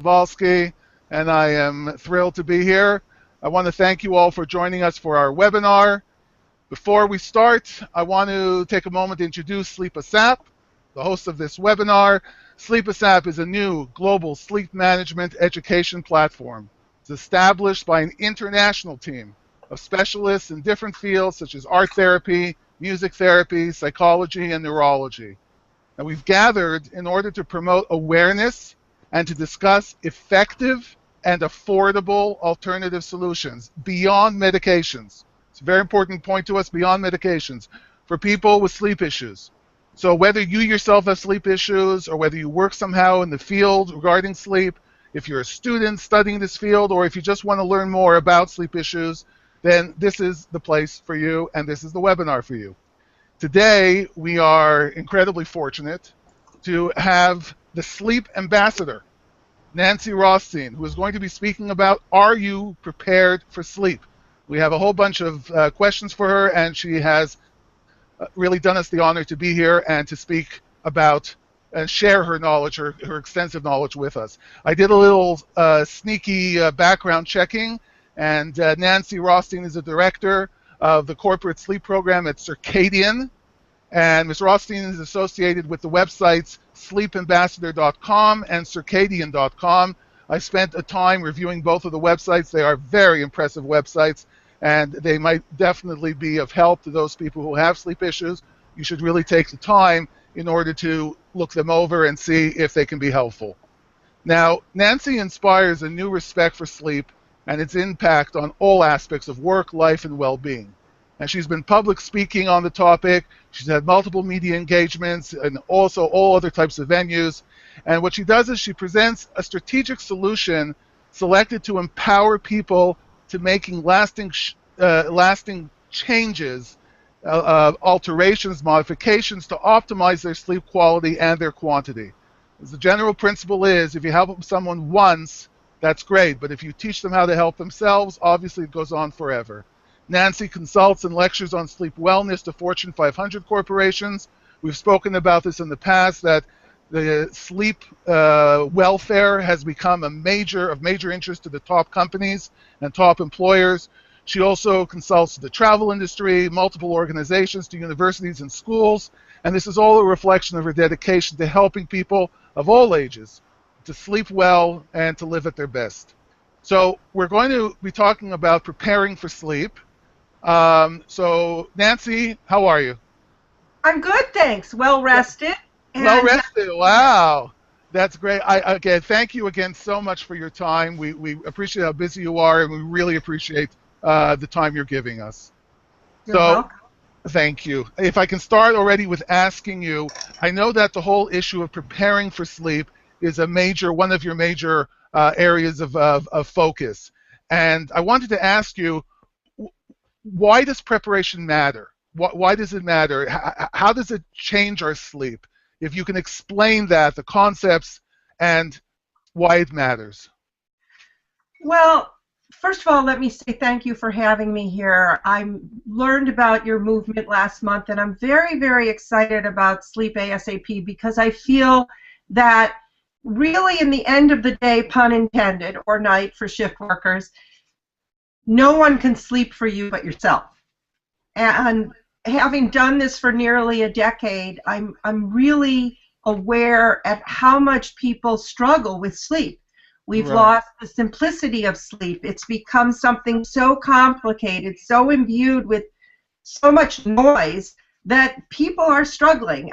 Kowalski, and I am thrilled to be here. I want to thank you all for joining us for our webinar. Before we start, I want to take a moment to introduce Sleep ASAP, the host of this webinar. Sleep ASAP is a new global sleep management education platform. It's established by an international team of specialists in different fields such as art therapy, music therapy, psychology, and neurology. And we've gathered in order to promote awareness and to discuss effective and affordable alternative solutions beyond medications. It's a very important point to us, beyond medications, for people with sleep issues. So whether you yourself have sleep issues or whether you work somehow in the field regarding sleep, if you're a student studying this field, or if you just want to learn more about sleep issues, then this is the place for you and this is the webinar for you. Today, we are incredibly fortunate to have the sleep ambassador, Nancy Rothstein, who is going to be speaking about, are you prepared for sleep? We have a whole bunch of questions for her, and she has really done us the honor to be here and to speak about and share her knowledge, her extensive knowledge with us. I did a little sneaky background checking, and Nancy Rothstein is the director of the corporate sleep program at Circadian, and Ms. Rothstein is associated with the websites sleepambassador.com and circadian.com. I spent a time reviewing both of the websites. They are very impressive websites, and they might definitely be of help to those people who have sleep issues. You should really take the time in order to look them over and see if they can be helpful. Now, Nancy inspires a new respect for sleep and its impact on all aspects of work, life, and well-being. And she's been public speaking on the topic. She's had multiple media engagements and also all other types of venues. And what she does is she presents a strategic solution selected to empower people to making lasting changes, alterations, modifications to optimize their sleep quality and their quantity. As the general principle is, if you help someone once, that's great. But if you teach them how to help themselves, obviously it goes on forever. Nancy consults and lectures on sleep wellness to Fortune 500 corporations. We've spoken about this in the past, that the sleep welfare has become of major interest to the top companies and top employers. She also consults the travel industry, multiple organizations, to universities and schools, and this is all a reflection of her dedication to helping people of all ages to sleep well and to live at their best. So we're going to be talking about preparing for sleep. So Nancy, how are you? I'm good, thanks. Well rested. Well rested. Wow, that's great. Again, thank you again so much for your time. We appreciate how busy you are, and we really appreciate the time you're giving us. You're welcome. Thank you. If I can start already with asking you, I know that the whole issue of preparing for sleep is one of your major areas of focus. And I wanted to ask you, why does preparation matter? Why does it matter? How does it change our sleep? If you can explain that, the concepts, and why it matters. Well, first of all, let me say thank you for having me here. I learned about your movement last month, and I'm very, very excited about Sleep ASAP because I feel that really in the end of the day, pun intended, or night for shift workers, no one can sleep for you but yourself. And having done this for nearly a decade, I'm really aware at how much people struggle with sleep. We've lost the simplicity of sleep. It's become something so complicated, so imbued with so much noise that people are struggling.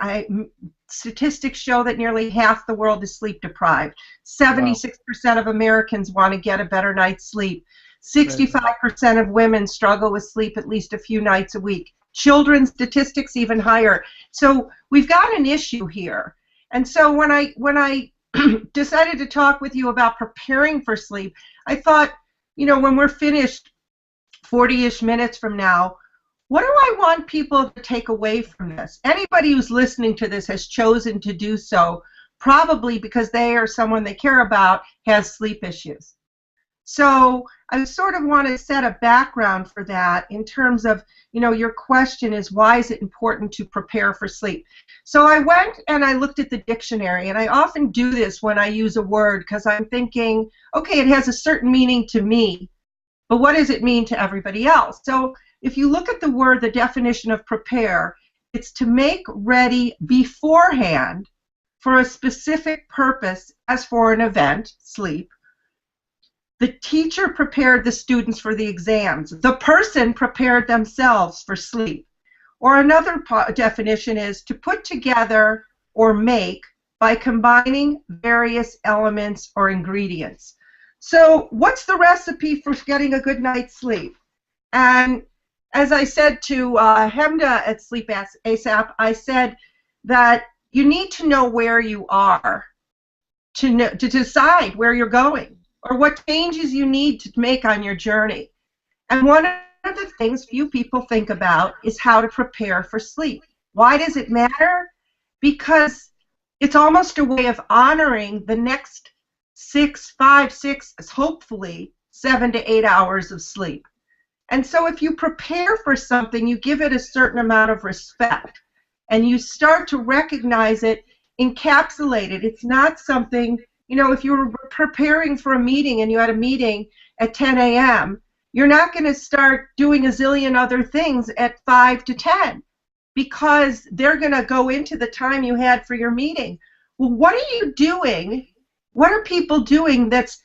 Statistics show that nearly half the world is sleep deprived. 76% of Americans want to get a better night's sleep. 65% of women struggle with sleep at least a few nights a week. Children's statistics even higher. So we've got an issue here. And so when I decided to talk with you about preparing for sleep, I thought, when we're finished 40-ish minutes from now, what do I want people to take away from this? Anybody who's listening to this has chosen to do so, probably because they or someone they care about has sleep issues. So I sort of want to set a background for that in terms of, your question is, why is it important to prepare for sleep? So I went and I looked at the dictionary, and I often do this when I use a word because I'm thinking, okay, it has a certain meaning to me, but what does it mean to everybody else? So if you look at the word, the definition of prepare, it's to make ready beforehand for a specific purpose, as for an event, sleep. The teacher prepared the students for the exams. The person prepared themselves for sleep. Or another definition is to put together or make by combining various elements or ingredients. So what's the recipe for getting a good night's sleep? And as I said to Hemda at Sleep ASAP, I said that you need to know where you are to decide where you're going or what changes you need to make on your journey. And one of the things few people think about is how to prepare for sleep. Why does it matter? Because it's almost a way of honoring the next 5, 6, hopefully 7 to 8 hours of sleep. And so if you prepare for something, you give it a certain amount of respect, and you start to recognize it, encapsulate it. It's not something, you know, if you were preparing for a meeting and you had a meeting at 10 a.m., you're not going to start doing a zillion other things at 5 to 10 because they're going to go into the time you had for your meeting. Well, what are you doing? What are people doing that's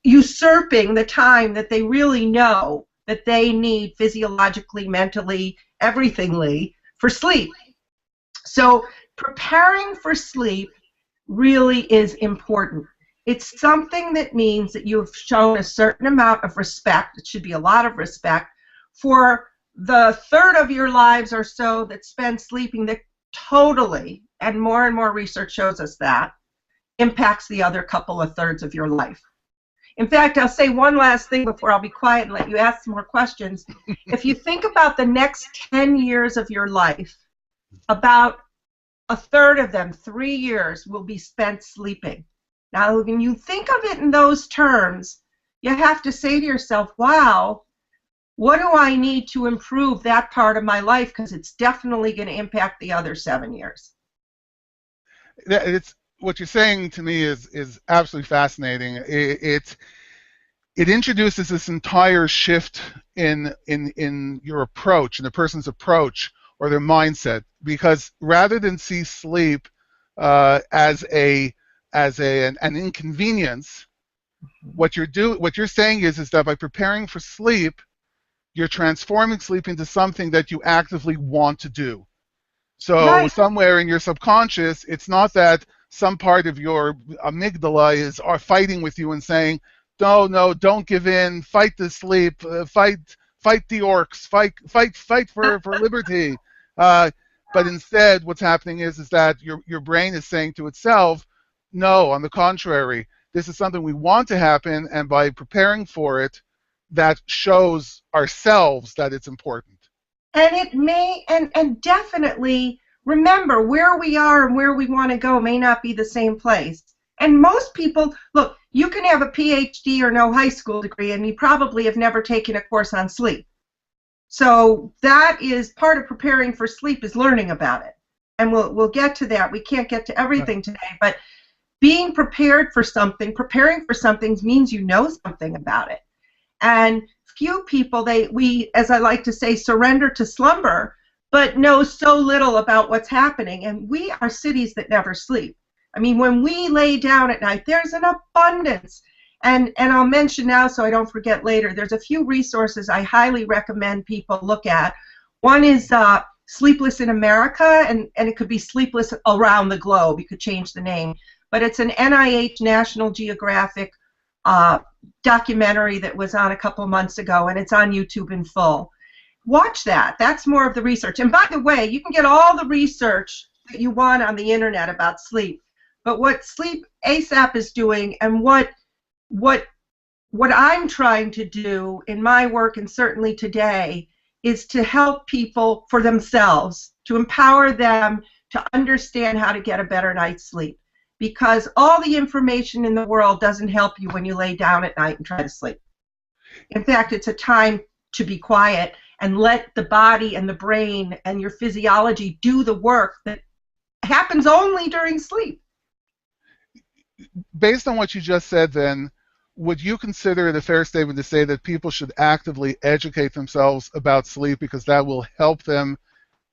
usurping the time that they really know that they need physiologically, mentally, everythingly for sleep? So preparing for sleep really is important. It's something that means that you've shown a certain amount of respect, it should be a lot of respect, for the third of your lives or so that spend sleeping that totally, and more research shows us that, impacts the other couple of thirds of your life. In fact, I'll say one last thing before I'll be quiet and let you ask some more questions. If you think about the next 10 years of your life, about a third of them, 3 years, will be spent sleeping. Now, when you think of it in those terms, you have to say to yourself, wow, what do I need to improve that part of my life? Because it's definitely going to impact the other 7 years. It's what you're saying to me is absolutely fascinating. It introduces this entire shift in your approach, in a person's approach or their mindset, because rather than see sleep as an inconvenience, what you're saying is that by preparing for sleep, you're transforming sleep into something that you actively want to do. So Right. somewhere in your subconscious, it's not that some part of your amygdala are fighting with you and saying, no, don't give in, fight the sleep, fight the orcs, fight for liberty. But instead, what's happening is that your brain is saying to itself, no, on the contrary, this is something we want to happen, and by preparing for it, that shows ourselves that it's important. And it may, and definitely, remember, where we are and where we want to go may not be the same place. And most people, look, you can have a PhD or no high school degree, and you probably have never taken a course on sleep. So that is part of preparing for sleep, is learning about it. And we'll get to that. We can't get to everything today, but being prepared for something, preparing for something means you know something about it. And few people, we, as I like to say, surrender to slumber, but know so little about what's happening. And we are cities that never sleep. I mean, when we lay down at night, there's an abundance. And I'll mention now so I don't forget later, there's a few resources I highly recommend people look at. One is Sleepless in America, and it could be Sleepless Around the Globe. You could change the name. But it's an NIH National Geographic documentary that was on a couple months ago, and it's on YouTube in full. Watch that. That's more of the research. And by the way, you can get all the research that you want on the internet about sleep. But what Sleep ASAP is doing, and what I'm trying to do in my work, and certainly today, is to help people for themselves, to empower them to understand how to get a better night's sleep. Because all the information in the world doesn't help you when you lay down at night and try to sleep. In fact, it's a time to be quiet and let the body and the brain and your physiology do the work that happens only during sleep. Based on what you just said, then, would you consider it a fair statement to say that people should actively educate themselves about sleep because that will help them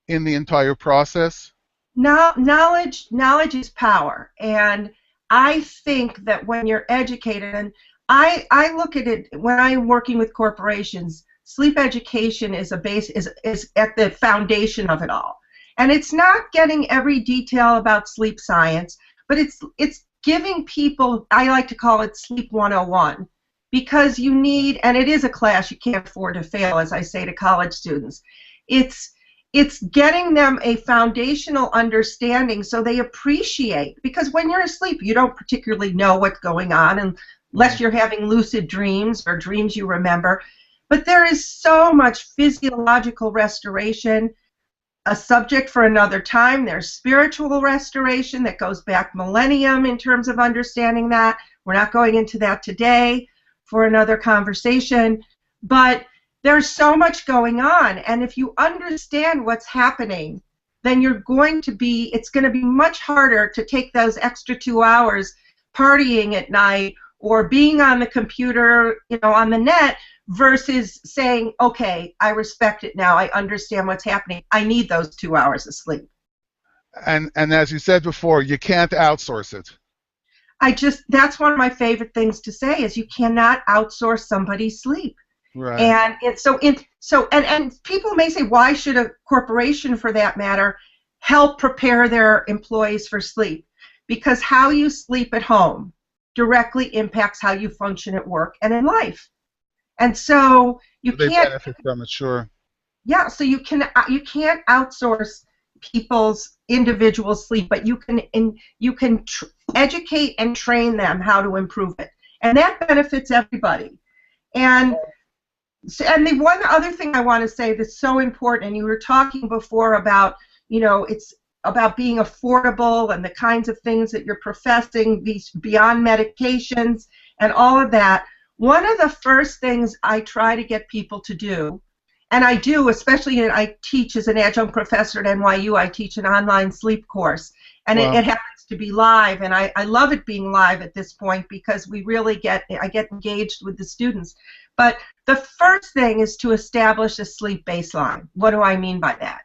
in the entire process? Now, knowledge is power, and I think that when you're educated, and I look at it when I'm working with corporations, sleep education is is at the foundation of it all, and it's not getting every detail about sleep science, but it's giving people, I like to call it Sleep 101, because you need, and it is a class you can't afford to fail, as I say to college students. It's it's getting them a foundational understanding so they appreciate, because when you're asleep you don't particularly know what's going on unless you're having lucid dreams or dreams you remember, but there is so much physiological restoration, a subject for another time. There's spiritual restoration that goes back millennium in terms of understanding that. We're not going into that today for another conversation, but there's so much going on, and if you understand what's happening, then it's going to be much harder to take those extra 2 hours partying at night or being on the computer, on the net, versus saying, okay, I respect it now, I understand what's happening, I need those 2 hours of sleep. And as you said before, you can't outsource it. That's one of my favorite things to say is you cannot outsource somebody's sleep. Right. And and people may say, why should a corporation, for that matter, help prepare their employees for sleep? Because how you sleep at home directly impacts how you function at work and in life. And so they benefit from it, sure. Yeah, so you can't outsource people's individual sleep, but you can educate and train them how to improve it, and that benefits everybody. And the one other thing I want to say that's so important, and you were talking before about, it's about being affordable and the kinds of things that you're professing, these beyond medications and all of that. One of the first things I try to get people to do, and I do, especially I teach as an adjunct professor at NYU, I teach an online sleep course, and wow. It happens to be live, and I love it being live at this point because I get engaged with the students. But the first thing is to establish a sleep baseline. What do I mean by that?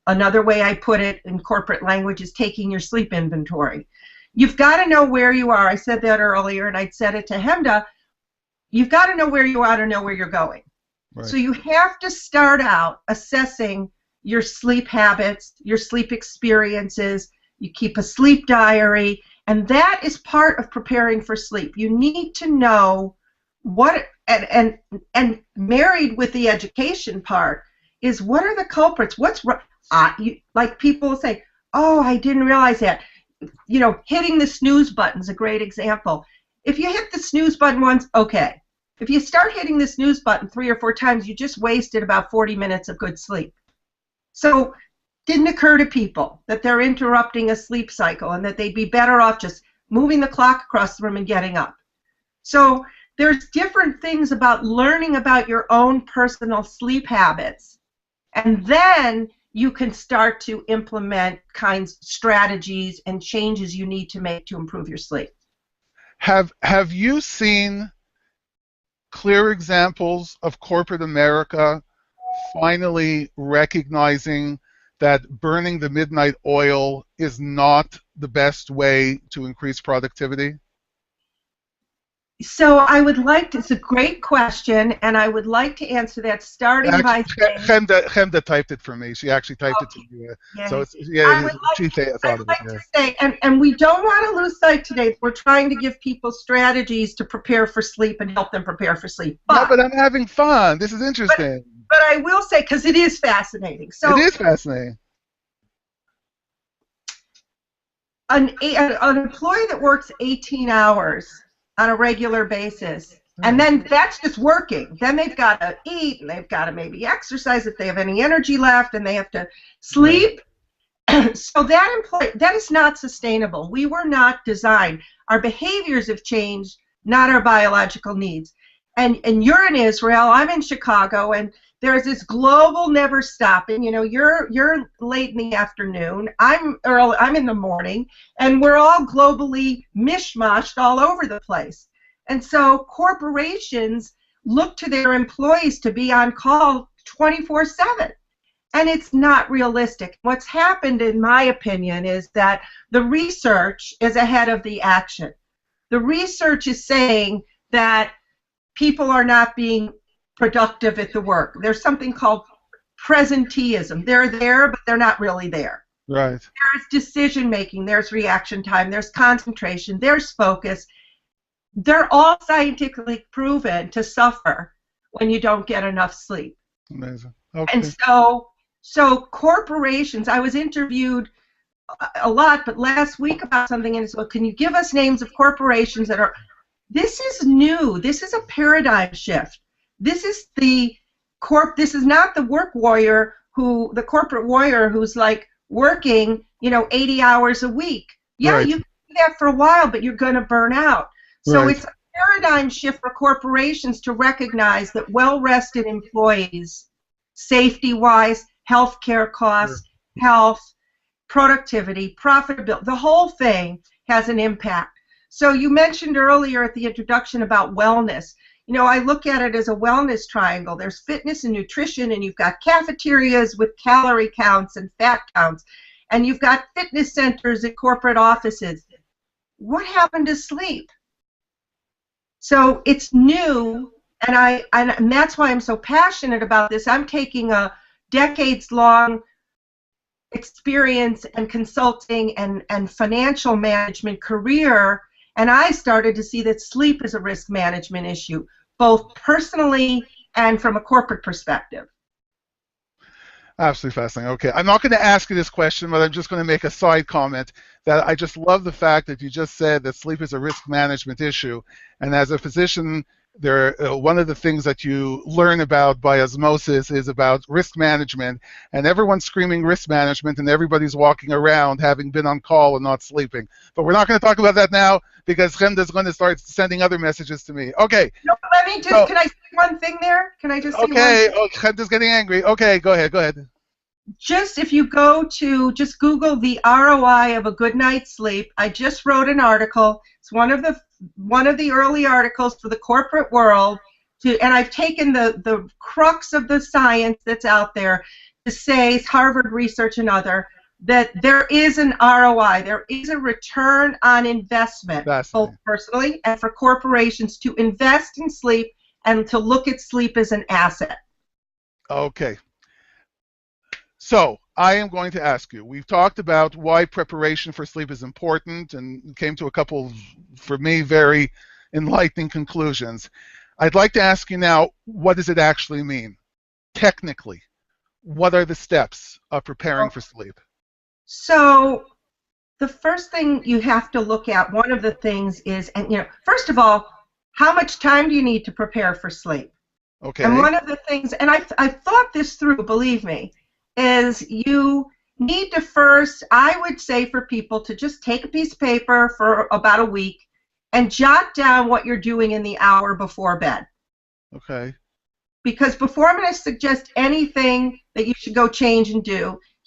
Another way I put it in corporate language is taking your sleep inventory. You've got to know where you are. I said that earlier, and I said it to Hemda. You've got to know where you are to know where you're going. Right. So you have to start out assessing your sleep habits, your sleep experiences. You keep a sleep diary, and that is part of preparing for sleep. You need to know what, and married with the education part is, what are the culprits? What's wrong? Like people say, oh, I didn't realize that. Hitting the snooze button is a great example. If you hit the snooze button once, okay. If you start hitting the snooze button 3 or 4 times, you just wasted about 40 minutes of good sleep. So didn't occur to people that they're interrupting a sleep cycle and that they'd be better off just moving the clock across the room and getting up. So there's different things about learning about your own personal sleep habits, and then you can start to implement strategies and changes you need to make to improve your sleep. Have you seen clear examples of corporate America finally recognizing that burning the midnight oil is not the best way to increase productivity? So it's a great question, and I would like to answer that starting by saying... Chemda typed it for me. She actually typed it to you. Yeah. So I'd like to say, and we don't want to lose sight today, we're trying to give people strategies to prepare for sleep and help them prepare for sleep. But I'm having fun. This is interesting. But I will say, because it is fascinating. So it is fascinating. An employee that works 18 hours on a regular basis, and then that's just working. Then they've got to eat, and they've got to maybe exercise if they have any energy left, and they have to sleep. So that employee, that is not sustainable. We were not designed. Our behaviors have changed, not our biological needs. And you're in Israel, I'm in Chicago, and There's this global never stopping. You know, you're late in the afternoon. I'm early. I'm in the morning, and we're all globally mishmashed all over the place. And so corporations look to their employees to be on call 24/7. And it's not realistic. What's happened, in my opinion, is that the research is ahead of the action. The research is saying that people are not being productive at the work. There's something called presenteeism. They're there, but they're not really there. Right. There's decision making, there's reaction time, there's concentration, there's focus. They're all scientifically proven to suffer when you don't get enough sleep. Amazing. Okay. And so corporations, I was interviewed a lot, but last week about something, and it's, well, can you give us names of corporations that are, this is new, this is a paradigm shift. This is this is not the the corporate warrior who's like working, 80 hours a week. Yeah, right. You can do that for a while, but you're going to burn out. So right. It's a paradigm shift for corporations to recognize that well-rested employees, safety-wise, healthcare costs, health, productivity, profitability, the whole thing has an impact. So you mentioned earlier at the introduction about wellness. I look at it as a wellness triangle. There's fitness and nutrition, and you've got cafeterias with calorie counts and fat counts, and you've got fitness centers at corporate offices. What happened to sleep? So it's new, and that's why I'm so passionate about this. I'm taking a decades-long experience and consulting and financial management career, and I started to see that sleep is a risk management issue, both personally and from a corporate perspective. Absolutely fascinating. Okay, I'm not going to ask you this question, but I'm just going to make a side comment that I just love the fact that you just said that sleep is a risk management issue, and as a physician, one of the things that you learn about by osmosis is about risk management, and everyone's screaming risk management, and everybody's walking around having been on call and not sleeping. But we're not going to talk about that now because Chemda's going to start sending other messages to me. Okay. No, let me just, can I say one thing there? Can I just say one thing? Okay, Chemda's getting angry. Okay, go ahead. Just if you go to, just Google the ROI of a good night's sleep. I just wrote an article. It's one of the early articles for the corporate world, and I've taken the crux of the science that's out there to say, Harvard research and other, that there is an ROI, there is a return on investment, both personally and for corporations, to invest in sleep and to look at sleep as an asset. Okay. So I am going to ask you, we've talked about why preparation for sleep is important and came to a couple, for me, very enlightening conclusions. I'd like to ask you now, what does it actually mean? Technically, what are the steps of preparing for sleep? So the first thing you have to look at, one of the things is, first of all, how much time do you need to prepare for sleep? Okay. And one of the things, and I've thought this through, believe me, is you need to first, I would say for people to just take a piece of paper for about a week and jot down what you're doing in the hour before bed. Okay. Because before I'm going to suggest anything that you should go change and do,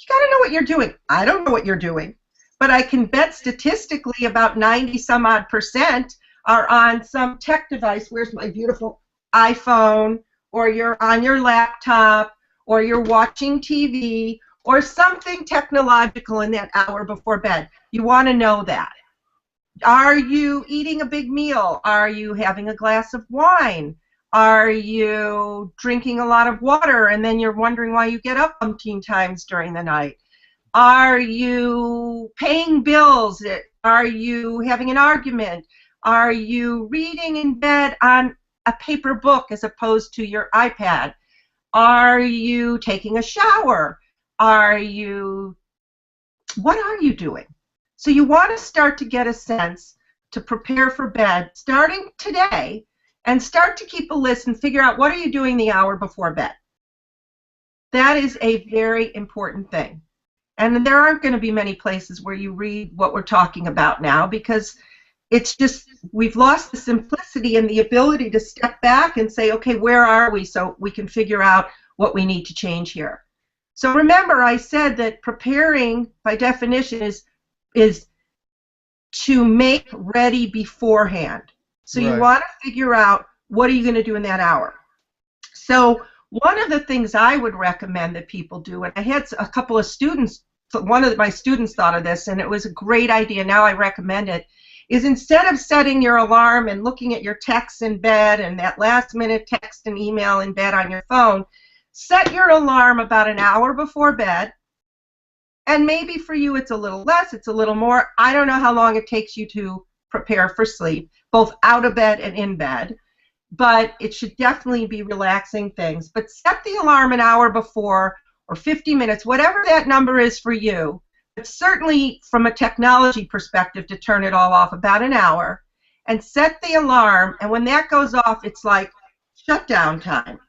you got to know what you're doing. I don't know what you're doing, but I can bet statistically about 90-some-odd% are on some tech device. Where's my beautiful iPhone, or you're on your laptop, or you're watching TV, or something technological in that hour before bed. You want to know that. Are you eating a big meal? Are you having a glass of wine? Are you drinking a lot of water and then you're wondering why you get up umpteen times during the night? Are you paying bills? Are you having an argument? Are you reading in bed on a paper book as opposed to your iPad? Are you taking a shower? What are you doing? So you want to start to get a sense to prepare for bed starting today, and start to keep a list and figure out what are you doing the hour before bed. That is a very important thing. And there aren't going to be many places where you read what we're talking about now, because it's just, we've lost the simplicity and the ability to step back and say, okay, where are we, so we can figure out what we need to change here. So remember, I said that preparing, by definition, is to make ready beforehand. So you Right. want to figure out, what are you going to do in that hour? So one of the things I would recommend that people do, and I had a couple of students, one of my students thought of this, and it was a great idea, now I recommend it, is instead of setting your alarm and looking at your texts in bed and that last minute text and email in bed on your phone, set your alarm about an hour before bed. And maybe for you it's a little less, it's a little more. I don't know how long it takes you to prepare for sleep, both out of bed and in bed. But it should definitely be relaxing things. But set the alarm an hour before, or 50 minutes, whatever that number is for you. But certainly from a technology perspective, to turn it all off about an hour. And set the alarm, and when that goes off, it's like shutdown time.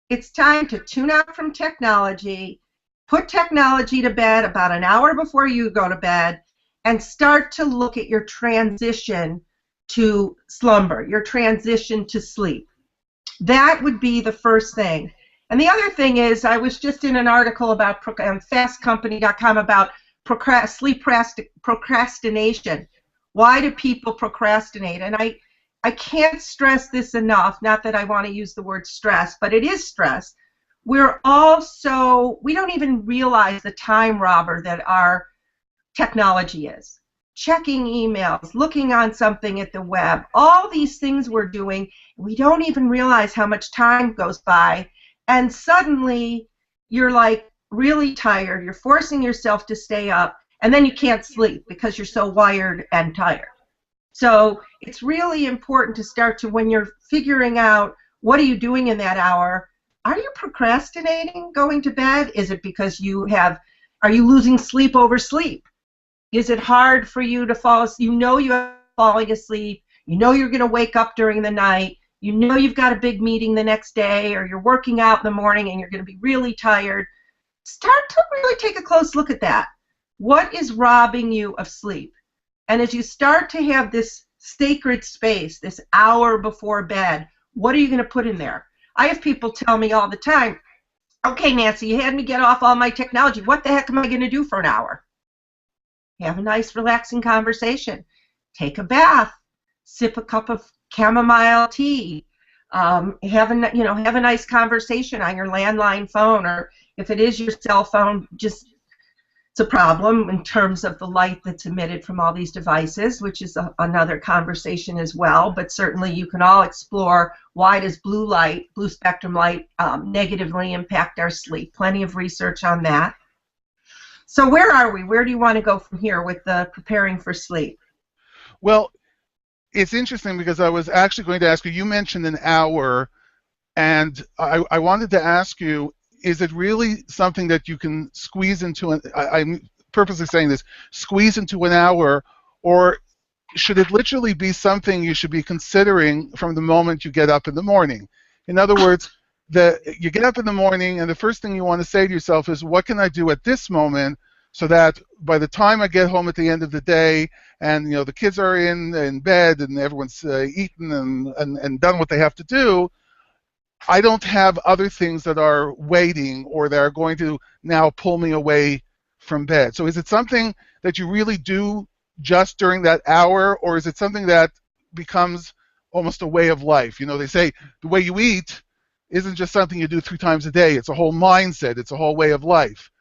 It's time to tune out from technology, put technology to bed about an hour before you go to bed, and start to look at your transition to slumber, your transition to sleep. That would be the first thing. And the other thing is, I was just in an article about on fastcompany.com about sleep procrastination. Why do people procrastinate? And I can't stress this enough, not that I want to use the word stress, but it is stress. We don't even realize the time robber that our technology is. Checking emails, looking on something at the web, all these things we're doing, we don't even realize how much time goes by, and suddenly you're like really tired, you're forcing yourself to stay up, and then you can't sleep because you're so wired and tired. So it's really important to start to, when you're figuring out what are you doing in that hour, are you procrastinating going to bed? Is it because are you losing sleep over sleep? Is it hard for you to fall asleep? You know you're falling asleep. You know you're going to wake up during the night. You know you've got a big meeting the next day, or you're working out in the morning and you're going to be really tired. Start to really take a close look at that. What is robbing you of sleep? And as you start to have this sacred space, this hour before bed, what are you going to put in there? I have people tell me all the time, okay, Nancy, you had me get off all my technology. What the heck am I going to do for an hour? Have a nice, relaxing conversation. Take a bath. Sip a cup of chamomile tea. Have a nice conversation on your landline phone, or if it is your cell phone, it's a problem in terms of the light that's emitted from all these devices, which is another conversation as well. But certainly you can all explore, why does blue spectrum light negatively impact our sleep? Plenty of research on that. So where are we? Where do you want to go from here with the preparing for sleep? Well, it's interesting because I was actually going to ask you, you mentioned an hour, and I wanted to ask you, is it really something that you can squeeze into, I'm purposely saying this, squeeze into an hour, or should it literally be something you should be considering from the moment you get up in the morning? In other words, you get up in the morning and the first thing you want to say to yourself is, what can I do at this moment so that by the time I get home at the end of the day and the kids are in bed and everyone's eaten and done what they have to do, I don't have other things that are waiting or that are going to now pull me away from bed. So is it something that you really do just during that hour, or is it something that becomes almost a way of life? They say the way you eat isn't just something you do 3 times a day. It's a whole mindset. It's a whole way of life.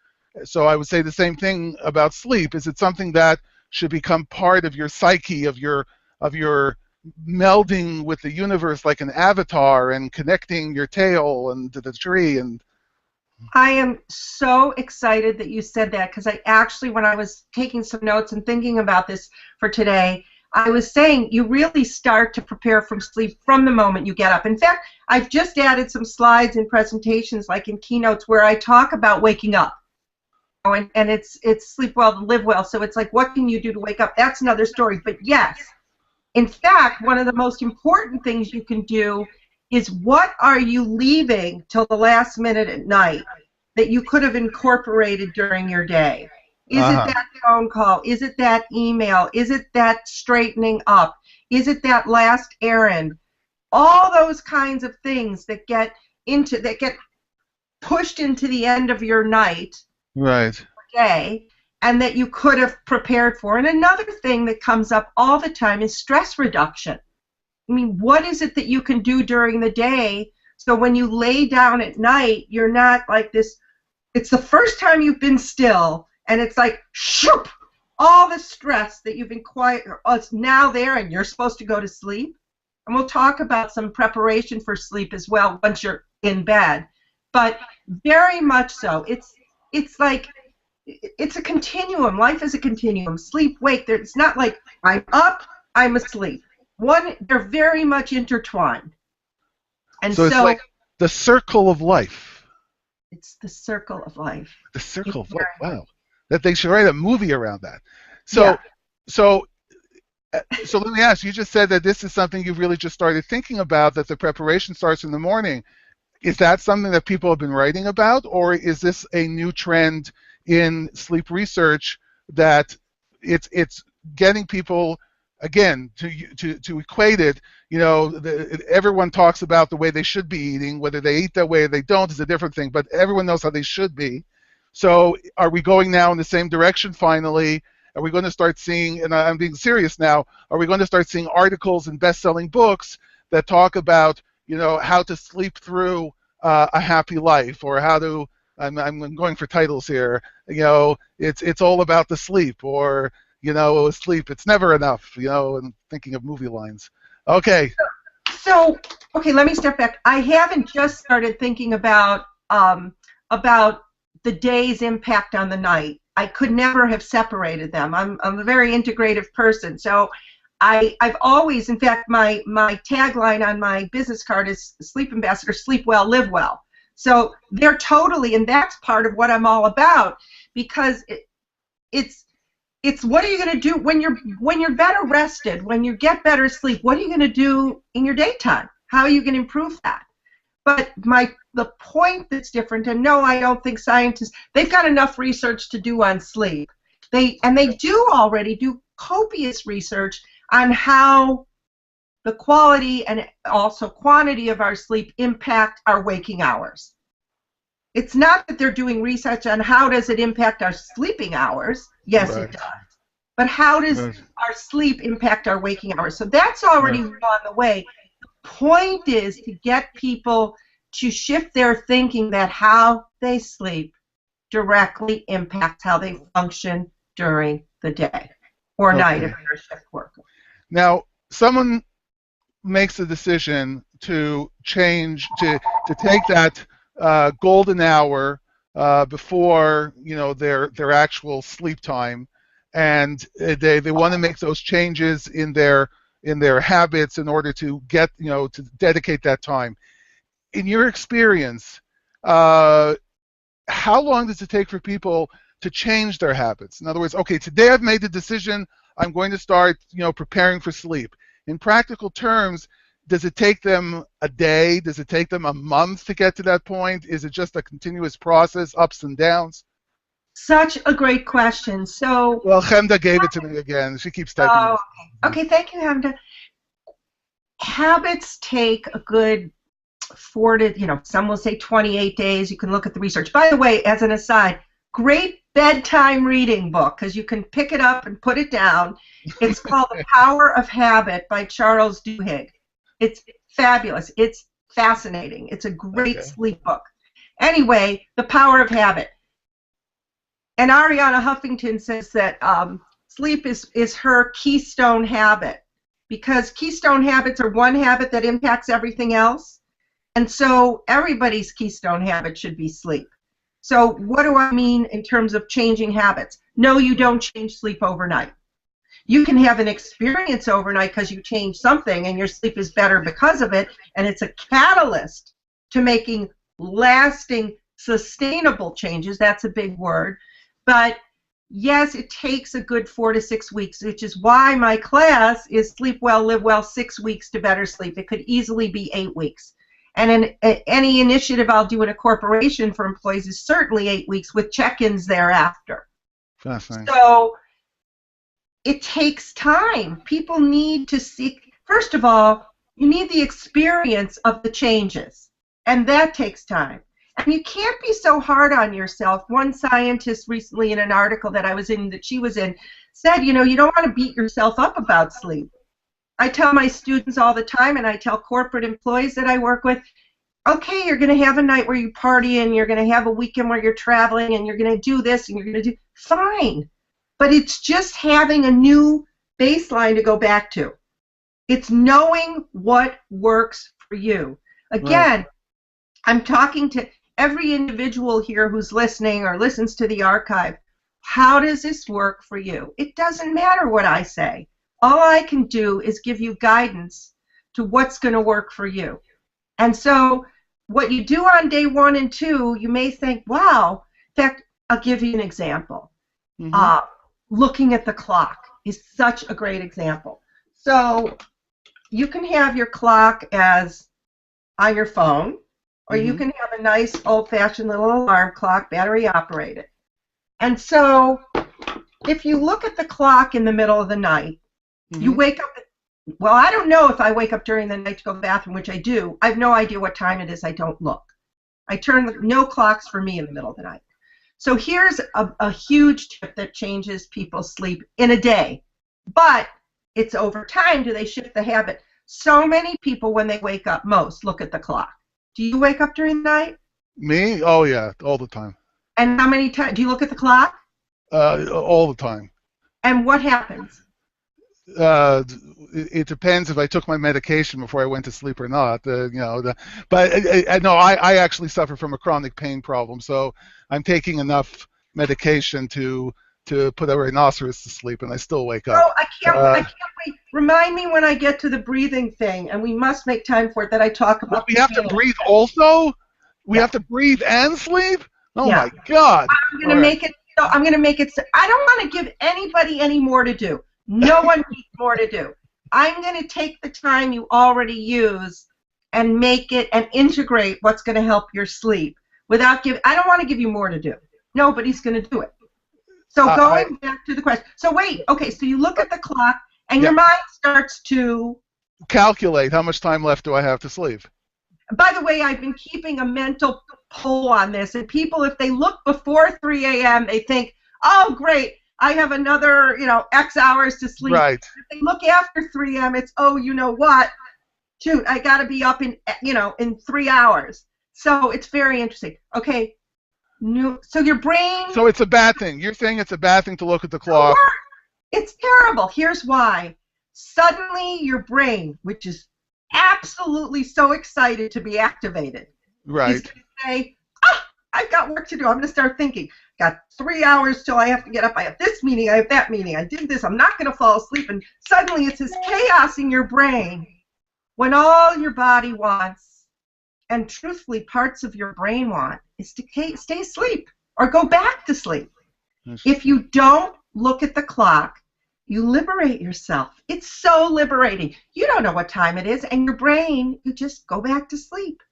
So I would say the same thing about sleep. Is it something that should become part of your psyche, of your melding with the universe like an avatar and connecting your tail and to the tree? And I am so excited that you said that, because I actually, when I was taking some notes and thinking about this for today, I was saying you really start to prepare from sleep from the moment you get up. In fact, I've just added some slides in presentations, like in keynotes, where I talk about waking up. And it's sleep well to live well. So it's like, what can you do to wake up? That's another story. But yes, in fact, one of the most important things you can do is, what are you leaving till the last minute at night that you could have incorporated during your day? Is it that phone call? Is it that email? Is it that straightening up? Is it that last errand? All those kinds of things that get pushed into the end of your night, Right. day, and that you could have prepared for. And another thing that comes up all the time is stress reduction. I mean, what is it that you can do during the day so when you lay down at night, you're not like this, it's the first time you've been still, and it's like, shoop, all the stress that you've been quiet, it's now there, and you're supposed to go to sleep. And we'll talk about some preparation for sleep as well once you're in bed. But very much so. It's like, it's a continuum. Life is a continuum. Sleep, wake. It's not like I'm up, I'm asleep. They're very much intertwined. And So it's so like the circle of life. it's the circle of life. The circle of life. Very much. Wow. That they should write a movie around that. So, Yeah. so, so let me ask. You just said that this is something you've really just started thinking about. That the preparation starts in the morning. Is that something that people have been writing about, or is this a new trend in sleep research that it's getting people again to equate it? You know, everyone talks about the way they should be eating. Whether they eat that way or they don't is a different thing, but everyone knows how they should be. So are we going now in the same direction finally? Are we going to start seeing, and I'm being serious now, are we going to start seeing articles and best-selling books that talk about, you know, how to sleep through a happy life, or how to, I'm going for titles here, you know, it's all about the sleep, or, you know, sleep, it's never enough, you know, and thinking of movie lines. Okay. So, okay, let me step back. I haven't just started thinking about the day's impact on the night. I could never have separated them. I'm a very integrative person. So I've always, in fact, my tagline on my business card is Sleep Ambassador, sleep well, live well. So they're totally, and that's part of what I'm all about, because it's what are you going to do when you're better rested, when you get better sleep? What are you going to do in your daytime? How are you going to improve that? But the point that's different, and no, I don't think scientists, they've got enough research to do on sleep. They do already do copious research on how the quality and also quantity of our sleep impact our waking hours. It's not that they're doing research on how does it impact our sleeping hours. Yes, Right. it does. But how does Right. our sleep impact our waking hours? So that's already Right. on the way. Point is to get people to shift their thinking that how they sleep directly impacts how they function during the day or night if Okay. they're a shift worker. Now, someone makes a decision to change, to take that golden hour before, you know, their actual sleep time, and they want to make those changes in their habits in order to get, you know, to dedicate that time. In your experience, how long does it take for people to change their habits? In other words, okay, today I've made the decision, I'm going to start, you know, preparing for sleep. In practical terms, does it take them a day? Does it take them a month to get to that point? Is it just a continuous process, ups and downs? Such a great question. So, Well, Chemda gave it to me again. She keeps typing oh, this. okay, thank you, Hamda. Habits take a good some will say 28 days. You can look at the research. By the way, as an aside, great bedtime reading book, because you can pick it up and put it down. It's called The Power of Habit by Charles Duhigg. It's fabulous. It's fascinating. It's a great Okay. sleep book. Anyway, The Power of Habit. And Ariana Huffington says that sleep is her keystone habit, because keystone habits are one habit that impacts everything else. And so everybody's keystone habit should be sleep. So what do I mean in terms of changing habits? No, you don't change sleep overnight. You can have an experience overnight because you changed something and your sleep is better because of it, and it's a catalyst to making lasting, sustainable changes. That's a big word. But yes, it takes a good 4 to 6 weeks, which is why my class is Sleep Well, Live Well, 6 weeks to better sleep. It could easily be 8 weeks. And in any initiative I'll do in a corporation for employees is certainly 8 weeks with check-ins thereafter. Fascinating. So it takes time. People need to seek, first of all, you need the experience of the changes, and that takes time. And you can't be so hard on yourself. One scientist recently in an article that I was in, that she was in, said, you know, you don't want to beat yourself up about sleep. I tell my students all the time, and I tell corporate employees that I work with, okay, you're going to have a night where you party, and you're going to have a weekend where you're traveling, and you're going to do this, and you're going to do, fine. But it's just having a new baseline to go back to. It's knowing what works for you. Again, Right. I'm talking to every individual here who's listening or listens to the archive. How does this work for you? It doesn't matter what I say. All I can do is give you guidance to what's going to work for you. And so what you do on day 1 and 2, you may think, wow. In fact, I'll give you an example. Mm-hmm. Looking at the clock is such a great example. So you can have your clock as on your phone, or you Mm-hmm. can have a nice old-fashioned little alarm clock, battery operated. And so if you look at the clock in the middle of the night, you Mm-hmm. wake up, well, I don't know if I wake up during the night to go to the bathroom, which I do. I have no idea what time it is. I don't look. No clocks for me in the middle of the night. So here's a huge tip that changes people's sleep in a day. But it's over time. Do they shift the habit? So many people, when they wake up, most look at the clock. Do you wake up during the night? Me? Oh yeah, all the time. And how many times do you look at the clock? All the time. And what happens? Uh, it depends if I took my medication before I went to sleep or not. But no, I actually suffer from a chronic pain problem, so I'm taking enough medication to put a rhinoceros to sleep, and I still wake up. Oh, I Uh, can't wait. Remind me when I get to the breathing thing, and we must make time for it, that I talk well, about we the have to pain. breathe also. We Yeah, have to breathe and sleep. Oh yeah. my God! I'm All gonna right. make it. So I'm gonna make it. I don't want to give anybody any more to do. No one needs more to do. I'm gonna take the time you already use and make it and integrate what's gonna help your sleep without give. I don't want to give you more to do. Nobody's gonna do it. So I going back to the question. So wait. Okay. So you look at the clock and Yeah. your mind starts to. Calculate how much time left do I have to sleep. By the way, I've been keeping a mental poll on this, and people, if they look before 3 a.m., they think, oh, great, I have another, X hours to sleep. Right. If they look after 3 a.m., it's, oh, you know what? Shoot, I got to be up in 3 hours. So it's very interesting. Okay, so your brain, So it's a bad thing. You're saying it's a bad thing to look at the no, clock. it's terrible. Here's why. Suddenly your brain, which is absolutely so excited to be activated, is Right. going to say, ah, I've got work to do. I'm going to start thinking. Got 3 hours till I have to get up. I have this meeting. I have that meeting. I did this. I'm not going to fall asleep. And suddenly it's this chaos in your brain when all your body wants, and truthfully parts of your brain want, is to stay asleep or go back to sleep. If you don't look at the clock, you liberate yourself. It's so liberating. You don't know what time it is, and your brain, you just go back to sleep.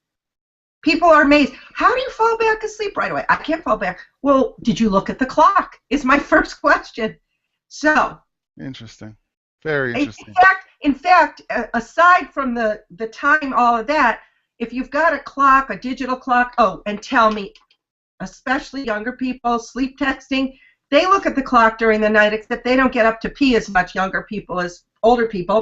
People are amazed. How do you fall back asleep right away? I can't fall back. Well, did you look at the clock? Is my first question. So, Interesting. Very in interesting. fact, aside from the time, all of that, if you've got a clock, a digital clock, oh, and tell me, especially younger people, sleep texting, they look at the clock during the night, except they don't get up to pee as much, younger people, as older people.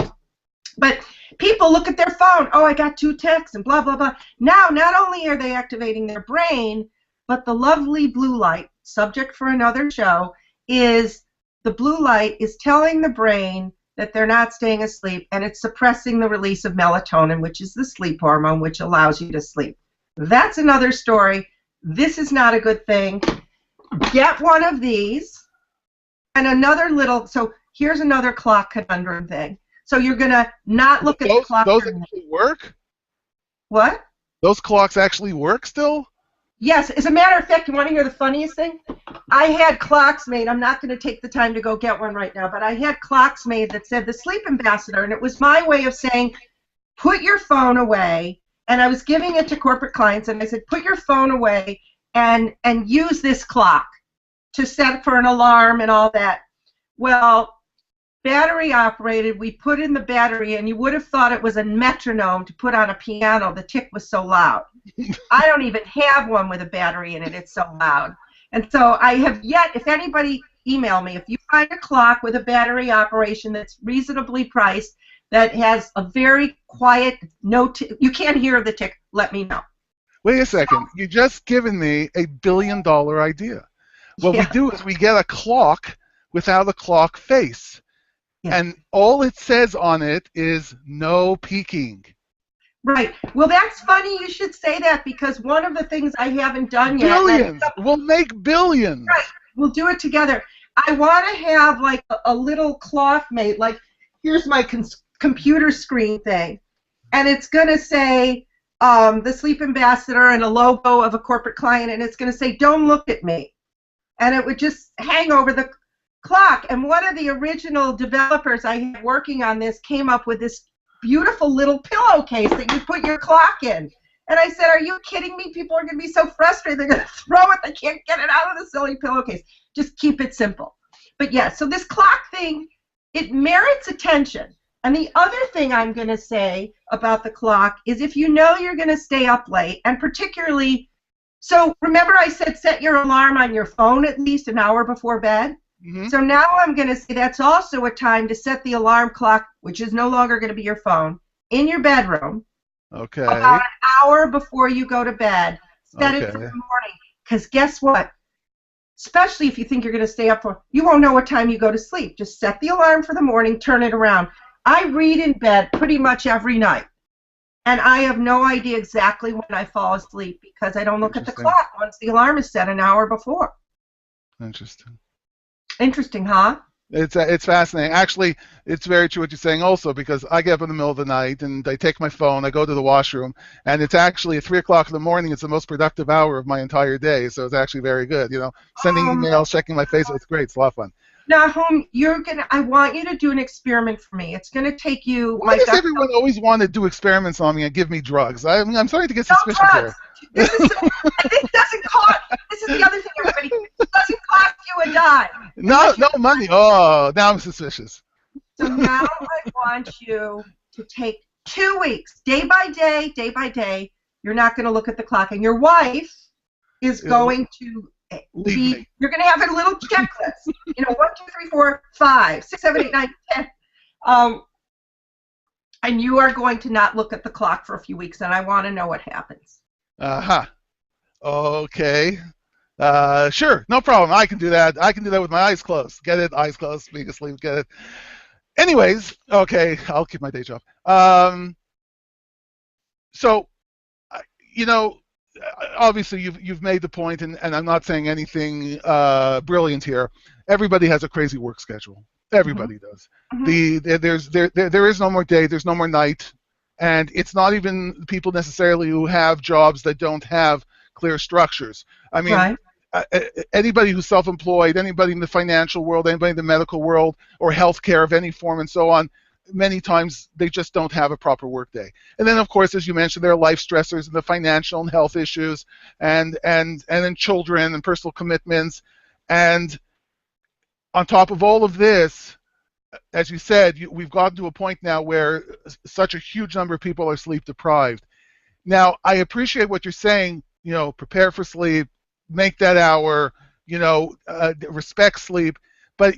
But people look at their phone. Oh, I got 2 texts and blah, blah, blah. Now, not only are they activating their brain, but the lovely blue light, subject for another show, is the blue light is telling the brain that they're not staying asleep, and it's suppressing the release of melatonin, which is the sleep hormone, which allows you to sleep. That's another story. This is not a good thing. Get one of these. And another little, so here's another clock conundrum thing. So you're going to not look at the clock. Those actually work? What? Those clocks actually work still? Yes. As a matter of fact, you want to hear the funniest thing? I had clocks made. I'm not going to take the time to go get one right now, but I had clocks made that said the Sleep Ambassador, and it was my way of saying, put your phone away. And I was giving it to corporate clients, and I said, put your phone away and use this clock to set for an alarm and all that. Well, battery operated, we put in the battery, and you would have thought it was a metronome to put on a piano. The tick was so loud. I don't even have one with a battery in it. It's so loud. And so I have yet, if anybody email me, if you find a clock with a battery operation that's reasonably priced, that has a very quiet, you can't hear the tick, let me know. Wait a So, second. You just given me a $1 billion idea. What we yeah, do is we get a clock without a clock face. yeah. And all it says on it is no peeking. Right. Well, that's funny you should say that because one of the things I haven't done yet, Billions. We'll make billions. right, we'll do it together. I want to have like a little clock made, like here's my computer screen thing, and it's going to say the Sleep Ambassador and a logo of a corporate client, and it's going to say, don't look at me. And it would just hang over the clock. And one of the original developers I had working on this came up with this beautiful little pillowcase that you put your clock in. And I said, are you kidding me? People are going to be so frustrated. They're going to throw it. They can't get it out of the silly pillowcase. Just keep it simple. But yeah, so this clock thing, it merits attention. And the other thing I'm going to say about the clock is if you know you're going to stay up late, and particularly, so remember I said set your alarm on your phone at least an hour before bed? Mm-hmm. So now I'm going to say that's also a time to set the alarm clock, which is no longer going to be your phone, in your bedroom. Okay. About an hour before you go to bed. Set it for the morning. Because guess what? Especially if you think you're going to stay up for, you won't know what time you go to sleep. Just set the alarm for the morning, turn it around. I read in bed pretty much every night. And I have no idea exactly when I fall asleep because I don't look at the clock once the alarm is set an hour before. Interesting. Interesting, huh? It's fascinating. Actually, it's very true what you're saying also because I get up in the middle of the night and I take my phone, I go to the washroom, and it's actually at 3 o'clock in the morning. It's the most productive hour of my entire day, so it's actually very good. You know, sending emails, checking my Facebook, it's great. It's a lot of fun. Now, home, I want you to do an experiment for me. It's going to take you. Why does everyone always want to do experiments on me and give me drugs? I'm starting to get suspicious here. This doesn't cost. This is the other thing, everybody. It doesn't cost you a dime. No money. Oh, now I'm suspicious. So now I want you to take 2 weeks, day by day. You're not going to look at the clock, and your wife is going to. You're going to have a little checklist. 1, 2, 3, 4, 5, 6, 7, 8, 9, 10. And you are going to not look at the clock for a few weeks, and I want to know what happens. Okay. Sure, no problem. I can do that. I can do that with my eyes closed. Get it? Eyes closed, being asleep. Get it? Anyways, okay, I'll keep my day job. So, obviously you've made the point, and I'm not saying anything brilliant here. Everybody has a crazy work schedule. Everybody does. There is no more day. There's no more night, and it's not even people necessarily who have jobs that don't have clear structures. I mean, right. Anybody who's self-employed, anybody in the financial world, anybody in the medical world, or healthcare of any form, and so on. Many times they just don't have a proper work day. And then, of course, as you mentioned, there are life stressors and the financial and health issues, and then children and personal commitments. And on top of all of this, as you said, we've gotten to a point now where such a huge number of people are sleep deprived. Now, I appreciate what you're saying, prepare for sleep, make that hour, respect sleep, but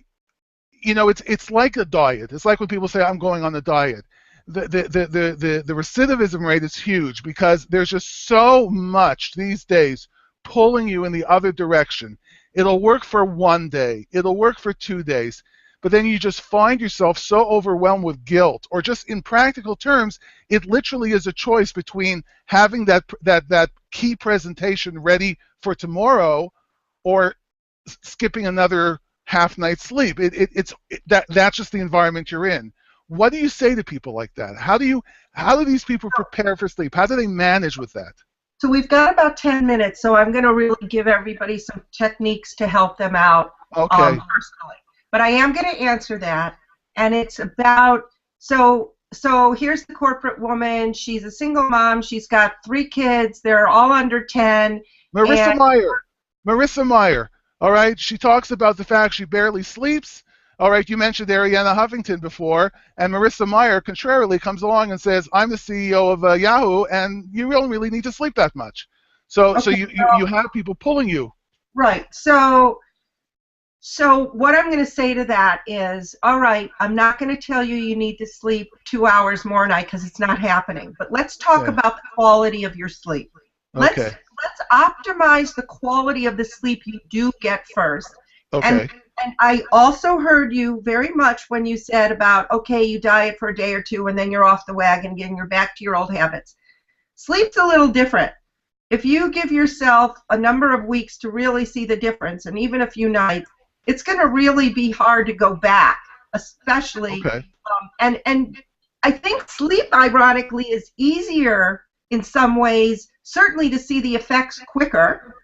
it's like a diet. It's like when people say, I'm going on a diet. The recidivism rate is huge because there's just so much these days pulling you in the other direction. It'll work for 1 day. It'll work for 2 days. But then you just find yourself so overwhelmed with guilt, or just in practical terms, it literally is a choice between having that key presentation ready for tomorrow or skipping another half night's sleep. That's just the environment you're in. What do you say to people like that? How do these people prepare for sleep? How do they manage with that? So we've got about 10 minutes, so I'm going to really give everybody some techniques to help them out personally. But I am going to answer that, and it's about, so here's the corporate woman. She's a single mom. She's got 3 kids. They're all under 10. Marissa Meyer. All right, she talks about the fact she barely sleeps. All right, you mentioned Arianna Huffington before, and Marissa Mayer, contrarily, comes along and says, I'm the CEO of Yahoo, and you don't really need to sleep that much. So Okay, you have people pulling you. right. So what I'm going to say to that is, all right, I'm not going to tell you you need to sleep 2 hours more a night because it's not happening. But let's talk Okay. about the quality of your sleep. Let's Okay. let's optimize the quality of the sleep you do get first. And Okay. and I also heard you very much when you said about, okay, you diet for a day or two and then you're off the wagon and you're back to your old habits. Sleep's a little different. If you give yourself a number of weeks to really see the difference, and even a few nights, it's going to really be hard to go back, especially. Okay. And I think sleep, ironically, is easier in some ways, certainly to see the effects quicker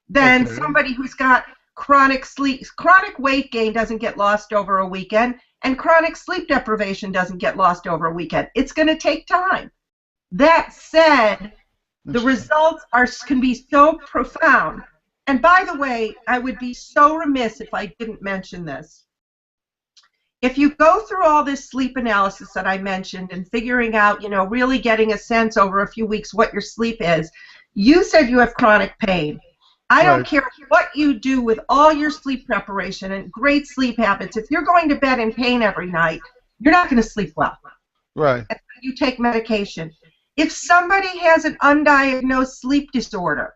than Okay. somebody who's got chronic sleep. Chronic weight gain doesn't get lost over a weekend, and chronic sleep deprivation doesn't get lost over a weekend. It's going to take time. That said, the Interesting. results can be so profound. And by the way, I would be so remiss if I didn't mention this. If you go through all this sleep analysis that I mentioned and figuring out, really getting a sense over a few weeks what your sleep is, you said you have chronic pain. I don't Right. care what you do with all your sleep preparation and great sleep habits. If you're going to bed in pain every night, you're not going to sleep well. Right. And you take medication. If somebody has an undiagnosed sleep disorder,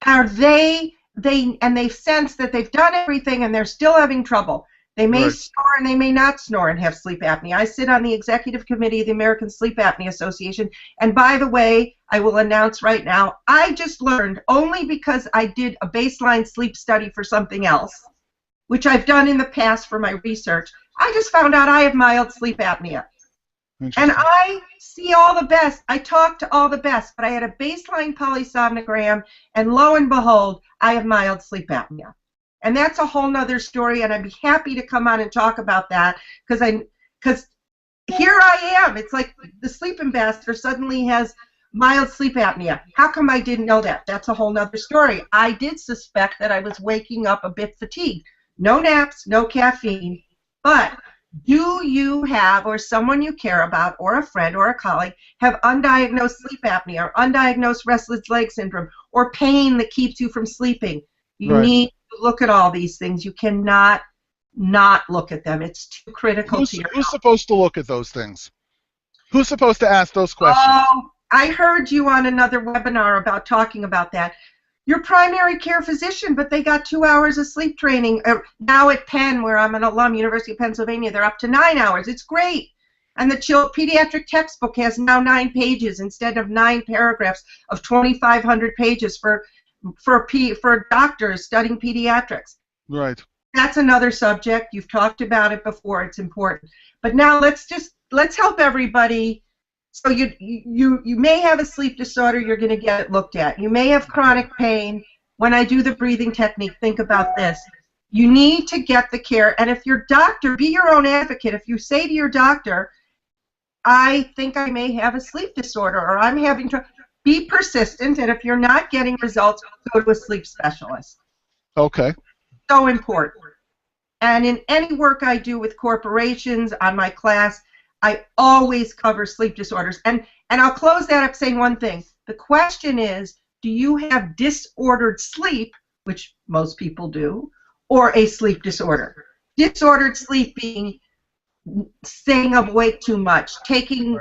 are and they sense that they've done everything and they're still having trouble. They may Right. snore and they may not snore and have sleep apnea. I sit on the executive committee of the American Sleep Apnea Association, and by the way, I will announce right now, I just learned, only because I did a baseline sleep study for something else, which I've done in the past for my research, I just found out I have mild sleep apnea. And Interesting. I see all the best. I talk to all the best, but I had a baseline polysomnogram, and lo and behold, I have mild sleep apnea. And that's a whole nother story, and I'd be happy to come on and talk about that because here I am. It's like the sleep ambassador suddenly has mild sleep apnea. How come I didn't know that? That's a whole nother story. I did suspect that I was waking up a bit fatigued. No naps, no caffeine, but do you have, or someone you care about, or a friend or a colleague, have undiagnosed sleep apnea or undiagnosed restless leg syndrome or pain that keeps you from sleeping? You Right. need to look at all these things. You cannot not look at them. It's too critical to your Who's supposed to look at those things? Who's supposed to ask those questions? Oh, I heard you on another webinar about talking about that. Your primary care physician, but they got 2 hours of sleep training. Now at Penn, where I'm an alum, University of Pennsylvania, they're up to 9 hours. It's great. And the pediatric textbook has now 9 pages instead of 9 paragraphs of 2,500 pages for doctors studying pediatrics. Right. That's another subject. You've talked about it before. It's important. But now let's help everybody. So you may have a sleep disorder. You're going to get it looked at. You may have chronic pain. When I do the breathing technique, think about this. You need to get the care. And if your doctor, be your own advocate. If you say to your doctor, I think I may have a sleep disorder, or I'm having trouble, be persistent. And if you're not getting results, go to a sleep specialist. Okay. So important. And in any work I do with corporations on my class, I always cover sleep disorders. And I'll close that up saying one thing. The question is, do you have disordered sleep, which most people do, or a sleep disorder? Disordered sleep being staying awake too much, taking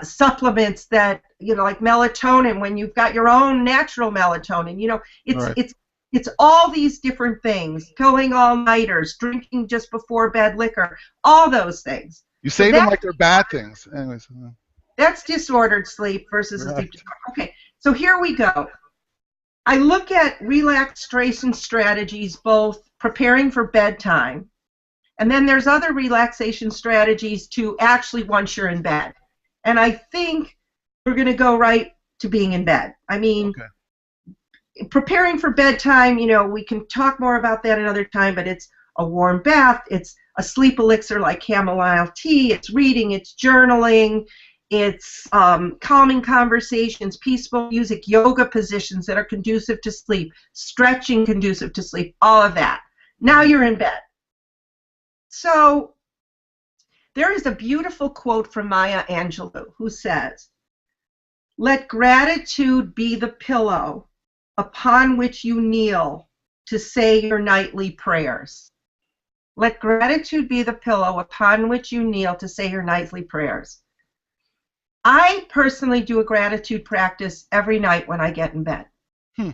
supplements that, like melatonin when you've got your own natural melatonin. It's all these different things, pulling all-nighters, drinking just before bed liquor, all those things. You So say them like they're bad things. Anyways. that's disordered sleep versus a Right. sleep disorder. Okay, so here we go. I look at relaxation strategies, both preparing for bedtime, and then there's other relaxation strategies to actually once you're in bed. And I think we're going to go right to being in bed. I mean, preparing for bedtime, we can talk more about that another time, but it's a warm bath, it's a sleep elixir like chamomile tea, it's reading, it's journaling, it's calming conversations, peaceful music, yoga positions that are conducive to sleep, stretching conducive to sleep, all of that. Now you're in bed. So there is a beautiful quote from Maya Angelou who says, "Let gratitude be the pillow upon which you kneel to say your nightly prayers." Let gratitude be the pillow upon which you kneel to say your nightly prayers. I personally do a gratitude practice every night when I get in bed. Hmm.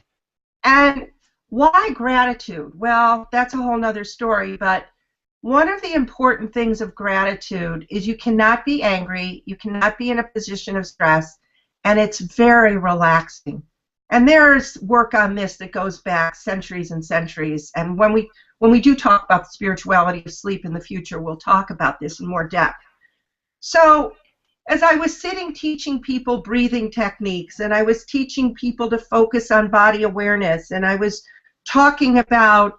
And why gratitude? Well, that's a whole nother story, but one of the important things of gratitude is you cannot be angry, you cannot be in a position of stress, and it's very relaxing. And there's work on this that goes back centuries and centuries, and when we do talk about the spirituality of sleep in the future, we'll talk about this in more depth. So as I was sitting teaching people breathing techniques, and I was teaching people to focus on body awareness, and I was talking about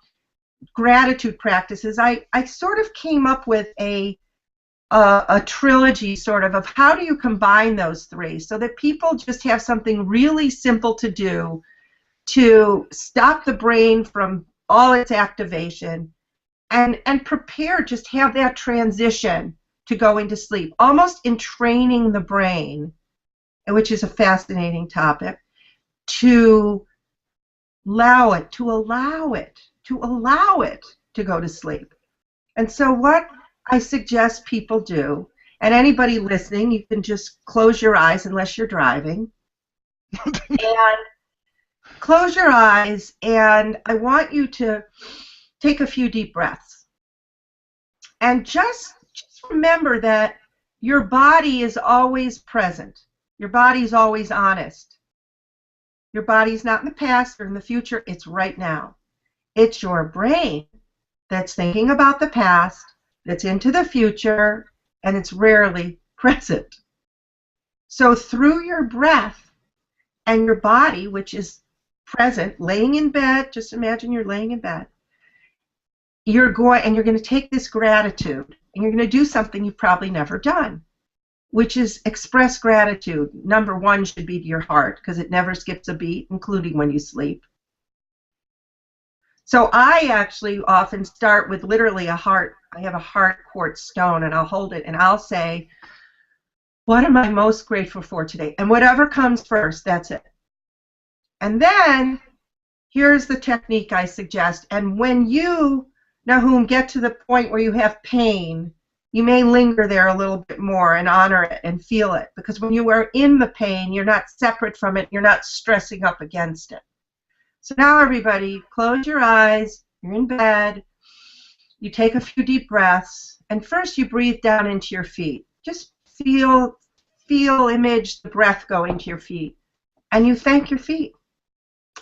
gratitude practices, I sort of came up with a trilogy sort of how do you combine those three so that people just have something really simple to do to stop the brain from all its activation and prepare, just have that transition to go into sleep, almost in training the brain, which is a fascinating topic, to allow it to go to sleep. And so what I suggest people do, and anybody listening, you can just close your eyes unless you're driving, and close your eyes, and I want you to take a few deep breaths. And just remember that your body is always present. Your body is always honest. Your body's not in the past or in the future, it's right now. It's your brain that's thinking about the past, that's into the future, and it's rarely present. So through your breath and your body, which is present, laying in bed, just imagine you're laying in bed, you're going to take this gratitude, and you're going to do something you've probably never done, which is express gratitude. Number one should be to your heart, because it never skips a beat, including when you sleep. So I actually often start with literally a heart. I have a heart quartz stone, and I'll hold it, and I'll say, what am I most grateful for today? And whatever comes first, that's it. And then here's the technique I suggest. And when you, Nahum, get to the point where you have pain, you may linger there a little bit more and honor it and feel it. Because when you are in the pain, you're not separate from it. You're not stressing up against it. So now everybody, close your eyes. You're in bed. You take a few deep breaths. And first you breathe down into your feet. Just feel, image the breath go into your feet. And you thank your feet.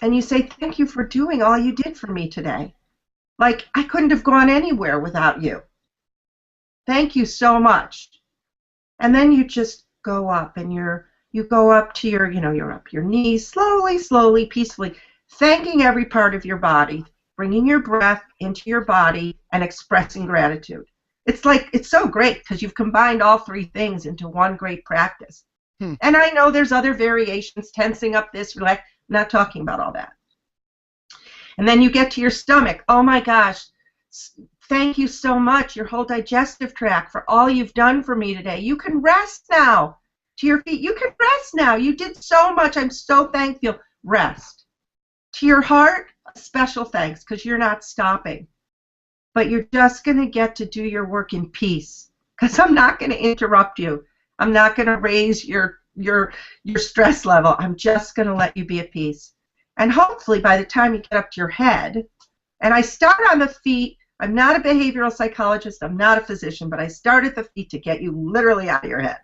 And you say, thank you for doing all you did for me today. Like, I couldn't have gone anywhere without you. Thank you so much. And then you just go up, and you go up to your, you're up your knees, slowly, peacefully, thanking every part of your body, bringing your breath into your body and expressing gratitude. It's so great because you've combined all three things into one great practice. And I know there's other variations, tensing up this, relax. I'm not talking about all that. And then you get to your stomach. Oh my gosh, thank you so much, your whole digestive tract, for all you've done for me today. You can rest now. To your feet, you can rest now. You did so much. I'm so thankful. Rest. To your heart, special thanks, because you're not stopping. But you're just going to get to do your work in peace, because I'm not going to interrupt you. I'm not going to raise your stress level. I'm just going to let you be at peace. And hopefully by the time you get up to your head, and I start on the feet. I'm not a behavioral psychologist. I'm not a physician, but I start at the feet to get you literally out of your head.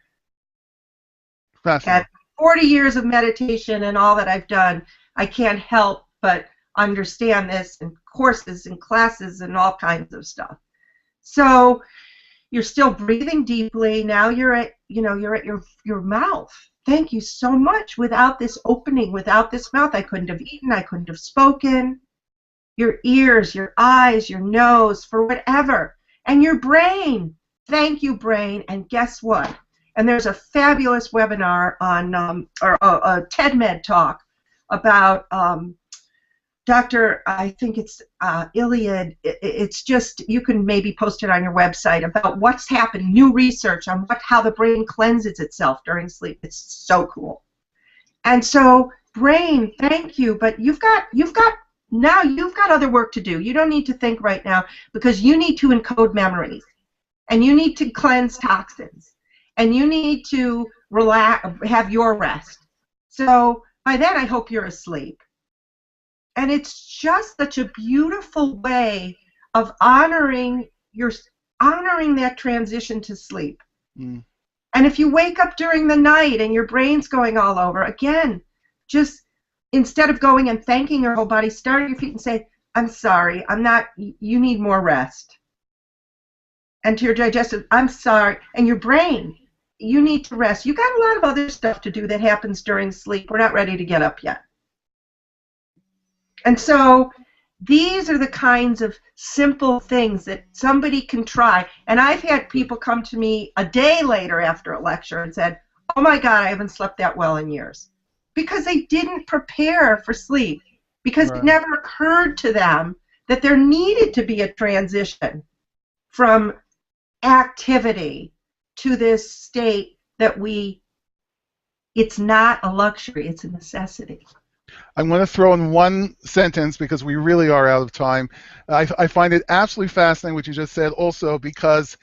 And 40 years of meditation and all that I've done, I can't help but understand this in courses and classes and all kinds of stuff. So you're still breathing deeply. Now you're at your mouth. Thank you so much. Without this opening, without this mouth, I couldn't have eaten, I couldn't have spoken. Your ears, your eyes, your nose, for whatever. And your brain. Thank you, brain. And guess what? And there's a fabulous webinar on, or a TED Med talk about Dr. I think it's Iliad. It's just, you can maybe post it on your website about what's happening, new research on how the brain cleanses itself during sleep. It's so cool. And so, brain, thank you, but you've got other work to do. You don't need to think right now because you need to encode memories, and you need to cleanse toxins, and you need to relax, have your rest. So by then, I hope you're asleep. And it's just such a beautiful way of honoring that transition to sleep. Mm. And if you wake up during the night and your brain's going all over, again, just instead of going and thanking your whole body, start at your feet and say, I'm sorry, you need more rest. And to your digestive, I'm sorry. And your brain, you need to rest. You got a lot of other stuff to do that happens during sleep. We're not ready to get up yet. And so these are the kinds of simple things that somebody can try. And I've had people come to me a day later after a lecture and said, oh my God, I haven't slept that well in years. Because they didn't prepare for sleep. Because Right. It never occurred to them that there needed to be a transition from activity to this state that it's not a luxury, it's a necessity. I'm going to throw in one sentence because we really are out of time. I find it absolutely fascinating what you just said also because,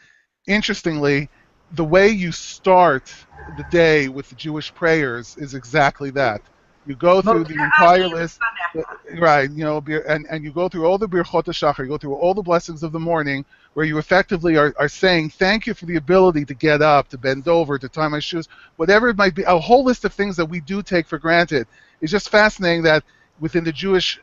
interestingly, the way you start the day with the Jewish prayers is exactly that. You go through the entire list, right? You know, and you go through all the birchot hashachar, you go through all the blessings of the morning, where you effectively are saying, thank you for the ability to get up, to bend over, to tie my shoes, whatever it might be, a whole list of things that we do take for granted. It's just fascinating that within the Jewish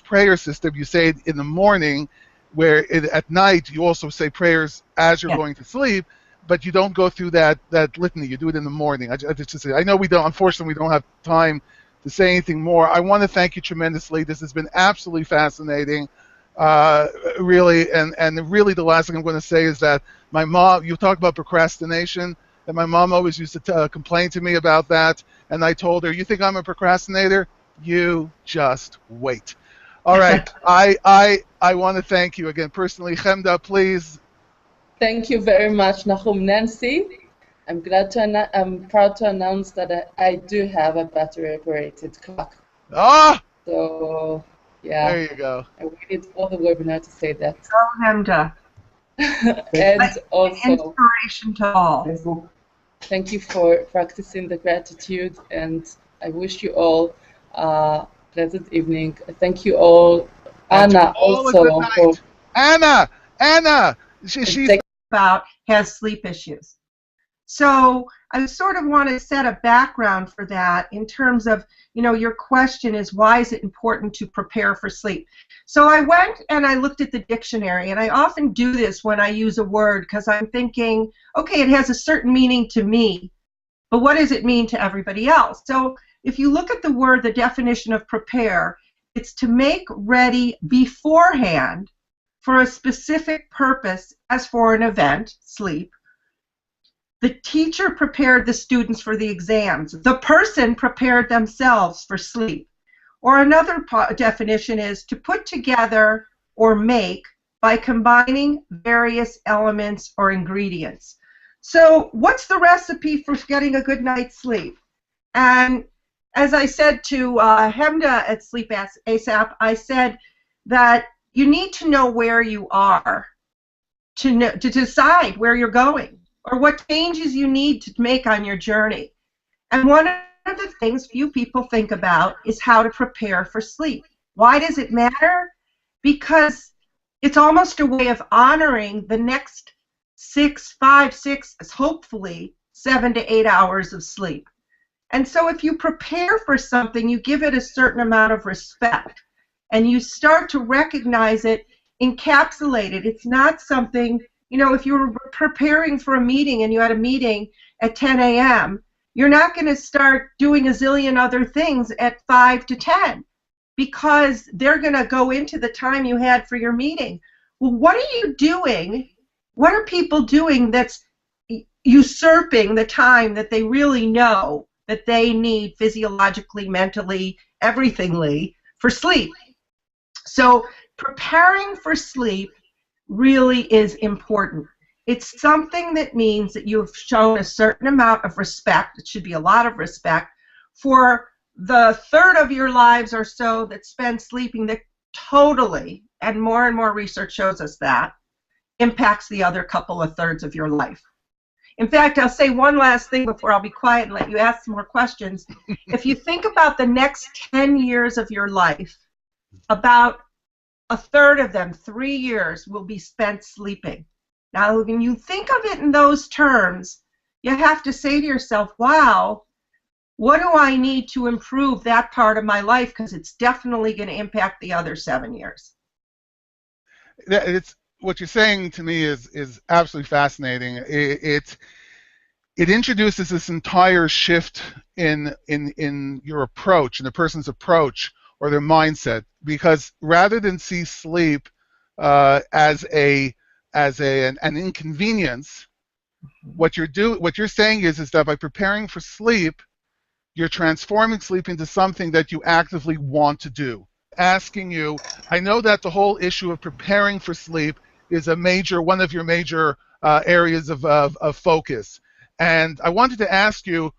prayer system, you say it in the morning, where at night you also say prayers as you're going to sleep, but you don't go through that litany. You do it in the morning. I know unfortunately, we don't have time to say anything more. I want to thank you tremendously. This has been absolutely fascinating, really. And really, the last thing I'm going to say is that my mom. You talk about procrastination, and my mom always used to complain to me about that. And I told her, "You think I'm a procrastinator? You just wait." All right. I want to thank you again personally, Chemda. Please. Thank you very much, Nahum. Nancy, I'm proud to announce that I do have a battery-operated clock. Ah! So, yeah. There you go. I waited all the webinar to say that. Oh, Hemda. And also, inspiration to all. Thank you for practicing the gratitude, and I wish you all a pleasant evening. Thank you all. Anna, also. Anna! She's about has sleep issues. So I sort of want to set a background for that in terms of, your question is, why is it important to prepare for sleep? So I went and I looked at the dictionary, and I often do this when I use a word because I'm thinking, okay, it has a certain meaning to me, but what does it mean to everybody else? So if you look at the word, the definition of prepare, it's to make ready beforehand for a specific purpose, as for an event, sleep. The teacher prepared the students for the exams. The person prepared themselves for sleep. Or another definition is to put together or make by combining various elements or ingredients. So what's the recipe for getting a good night's sleep? And as I said to Hemda at Sleep ASAP, I said that you need to know where you are to decide where you're going or what changes you need to make on your journey. And one of the things few people think about is how to prepare for sleep. Why does it matter? Because it's almost a way of honoring the next 6, hopefully 7 to 8 hours of sleep. And so if you prepare for something, you give it a certain amount of respect, and you start to recognize it encapsulated. It's not something, if you were preparing for a meeting and you had a meeting at 10 a.m., you're not going to start doing a zillion other things at 5 to 10 because they're going to go into the time you had for your meeting. Well, what are you doing? What are people doing that's usurping the time that they really know that they need physiologically, mentally, everythingly for sleep. So preparing for sleep really is important. It's something that means that you've shown a certain amount of respect, it should be a lot of respect, for the third of your lives or so that spend sleeping that totally, and more research shows us that, impacts the other couple of thirds of your life. In fact, I'll say one last thing before I'll be quiet and let you ask some more questions. If you think about the next 10 years of your life, about a third of them, 3 years, will be spent sleeping. Now, when you think of it in those terms, you have to say to yourself, wow, what do I need to improve that part of my life, because it's definitely going to impact the other 7 years. It's what you're saying to me is absolutely fascinating. It introduces this entire shift in your approach, in a person's approach or their mindset, because rather than see sleep as an inconvenience, what you're saying is that by preparing for sleep, you're transforming sleep into something that you actively want to do. Asking you, I know that the whole issue of preparing for sleep is one of your major areas of focus. And I wanted to ask you,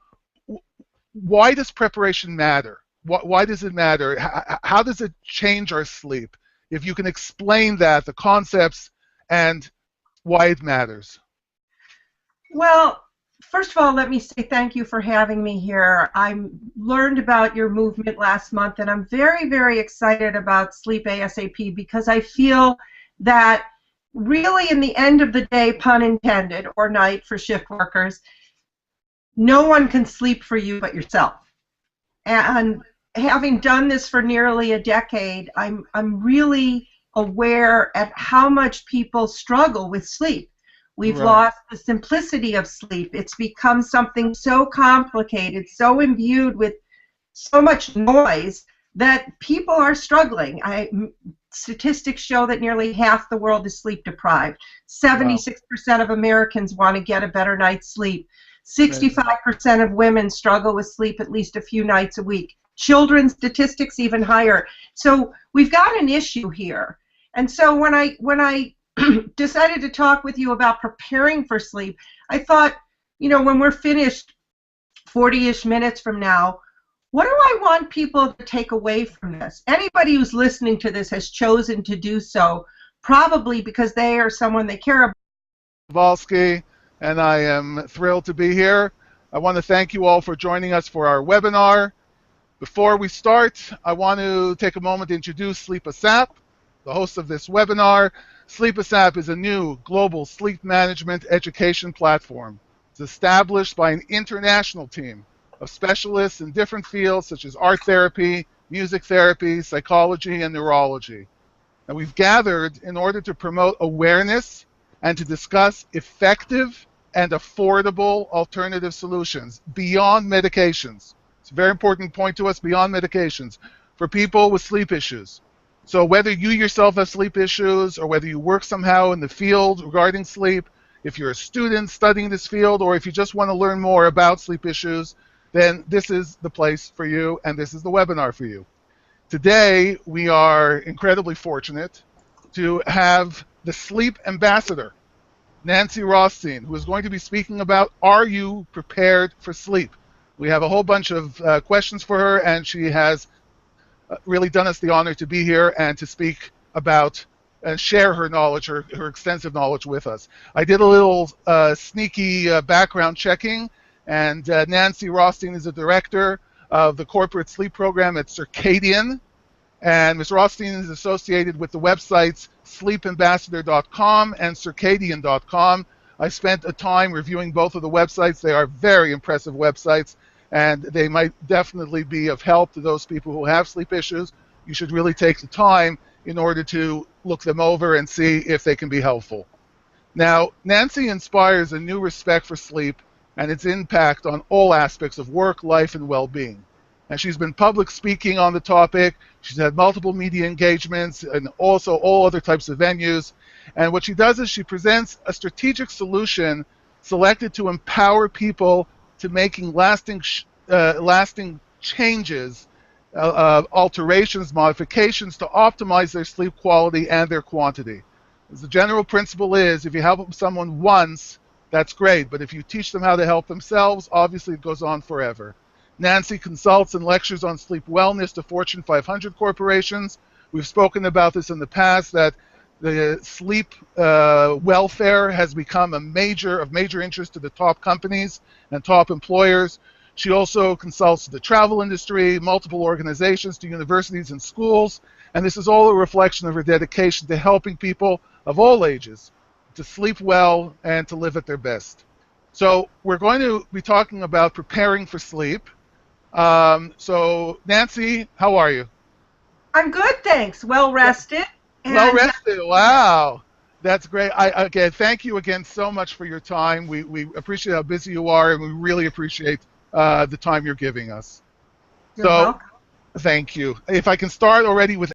why does preparation matter? Why does it matter? How does it change our sleep? If you can explain that, the concepts, and why it matters. Well, first of all, let me say thank you for having me here. I learned about your movement last month, and I'm very excited about Sleep ASAP, because I feel that really in the end of the day, pun intended, or night for shift workers, no one can sleep for you but yourself. And having done this for nearly a decade, I'm really aware at how much people struggle with sleep. We've lost the simplicity of sleep. It's become something so complicated, so imbued with so much noise that people are struggling. Statistics show that nearly half the world is sleep deprived. 76% of Americans want to get a better night's sleep. 65% of women struggle with sleep at least a few nights a week. Children's statistics even higher. So we've got an issue here. And so when I decided to talk with you about preparing for sleep, I thought, you know, when we're finished 40-ish minutes from now, what do I want people to take away from this? Anybody who's listening to this has chosen to do so, probably because they are someone they care about. Valsky, and I am thrilled to be here. I want to thank you all for joining us for our webinar. Before we start, I want to take a moment to introduce Sleep ASAP, the host of this webinar. Sleep ASAP is a new global sleep management education platform. It's established by an international team of specialists in different fields such as art therapy, music therapy, psychology, and neurology. And we've gathered in order to promote awareness and to discuss effective and affordable alternative solutions beyond medications. It's a very important point to us, beyond medications, for people with sleep issues. So whether you yourself have sleep issues or whether you work somehow in the field regarding sleep, if you're a student studying this field, or if you just want to learn more about sleep issues, then this is the place for you, and this is the webinar for you. Today, we are incredibly fortunate to have the sleep ambassador, Nancy Rothstein, who is going to be speaking about, are you prepared for sleep? We have a whole bunch of questions for her, and she has really done us the honor to be here and to speak about and share her knowledge, her extensive knowledge with us. I did a little sneaky background checking, and Nancy Rothstein is the director of the corporate sleep program at Circadian, and Ms. Rothstein is associated with the websites sleepambassador.com and circadian.com. I spent a time reviewing both of the websites. They are very impressive websites, and they might definitely be of help to those people who have sleep issues. You should really take the time in order to look them over and see if they can be helpful. Now, Nancy inspires a new respect for sleep and its impact on all aspects of work, life, and well-being. And she's been public speaking on the topic. She's had multiple media engagements and also all other types of venues. And what she does is she presents a strategic solution selected to empower people to making lasting changes alterations, modifications to optimize their sleep quality and their quantity. The general principle is if you help someone once, that's great, but if you teach them how to help themselves, obviously it goes on forever. Nancy consults and lectures on sleep wellness to Fortune 500 corporations. We've spoken about this in the past, that the sleep welfare has become of major interest to the top companies and top employers. She also consults the travel industry, multiple organizations, to universities and schools, and this is all a reflection of her dedication to helping people of all ages to sleep well and to live at their best. So we're going to be talking about preparing for sleep. So Nancy, how are you? I'm good, thanks. Well rested. Well rested. Wow. That's great. Again, thank you again so much for your time. We appreciate how busy you are, and we really appreciate the time you're giving us. You're welcome. Thank you. If I can start already with